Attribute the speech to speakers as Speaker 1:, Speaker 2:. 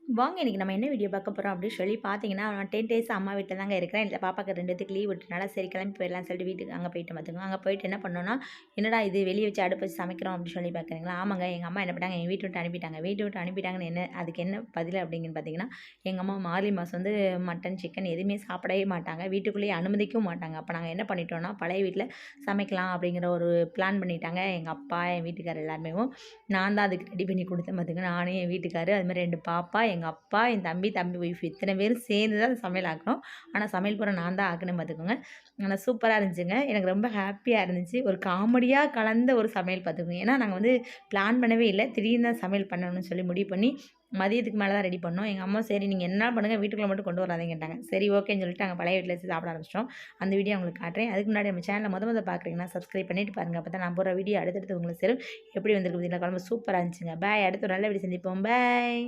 Speaker 1: வாங்க இன்றைக்கி நம்ம என்ன வீடியோ பார்க்க போகிறோம் அப்படின்னு சொல்லி பார்த்தீங்கன்னா, நான் 10 டேஸ் அம்மா வீட்டில் தாங்க இருக்கிறேன். இந்த பாப்பாக்கு 2த்துக்கு லீவ் விட்டனால சரி கிளம்பி போயிடலாம்னு சொல்லிட்டு வீட்டுக்கு அங்கே போயிட்டு பார்த்துக்கோங்க. அங்கே போயிட்டு என்ன பண்ணோன்னா, என்னடா இது வெளியே வச்சு அடுப்பு வச்சு சமைக்கிறோம் அப்படின்னு சொல்லி பார்க்குறீங்களா? ஆமாங்க, எங்கள் அம்மா என்ன பண்ணிட்டாங்க, என் வீட்டை விட்டு அனுப்பிட்டாங்க. வீட்டை விட்டு அனுப்பிட்டாங்கன்னு அதுக்கு என்ன பதில் அப்படிங்கன்னு பார்த்தீங்கன்னா, எங்கள் அம்மா மார்கழி மாதம் வந்து மட்டன், சிக்கன் எதுவுமே சாப்பிடவே மாட்டாங்க. வீட்டுக்குள்ளேயே அனுமதிக்கவும் மாட்டாங்க. அப்போ நாங்கள் என்ன பண்ணிட்டோம்னா, பழைய வீட்டில் சமைக்கலாம் அப்படிங்கிற ஒரு பிளான் பண்ணிட்டாங்க. எங்கள் அப்பா, என் வீட்டுக்காரர் எல்லாருமே. நான் தான் அதுக்கு ரெடி பண்ணி கொடுத்தேன் பார்த்துங்க. நானு, என் வீட்டுக்காரு, அதுமாதிரி 2 பாப்பா, எங்கள் அப்பா, என் தம்பி, தம்பி ஒய்ஃப் இத்தனை பேரும் சேர்ந்து தான் சமையல் ஆக்கணும். ஆனால் சமையல் பூரா நான் தான் ஆக்கினேன் பார்த்துக்கோங்க. ஆனால் சூப்பராக இருந்துச்சுங்க. எனக்கு ரொம்ப ஹாப்பியாக இருந்துச்சு. ஒரு காமெடியாக கலந்த ஒரு சமையல் பார்த்துக்கோங்க. ஏன்னா நாங்கள் வந்து பிளான் பண்ணவே இல்லை. திடீர்னு தான் சமையல் பண்ணணும்னு சொல்லி முடிவு பண்ணி மதியத்துக்கு மேலே தான் ரெடி பண்ணோம். எங்கள் அம்மா சரி நீங்கள் என்ன பண்ணுங்கள், வீட்டுக்குள்ளே மட்டும் கொண்டு வராதீங்கட்டாங்க. சரி ஓகேன்னு சொல்லிட்டு நாங்கள் பழைய வீட்டில் வச்சு சாப்பிட ஆரம்பிச்சிட்டோம். அந்த வீடியோ உங்களுக்கு காட்டுறேன். அதுக்கு முன்னாடி நம்ம சேனலை முத பார்க்குறீங்கன்னா சப்ஸ்கிரைப் பண்ணிட்டு பாருங்கள். அப்போ தான் நான் போகிற வீடியோ அடுத்தடுத்து உங்களுக்கு சேரும். எப்படி வந்திருக்கு பார்த்தீங்களா, குழம்பு சூப்பராக இருந்துச்சுங்க. பாய், அடுத்த ஒரு நல்ல வீடியோ சந்திப்போம். பாய்.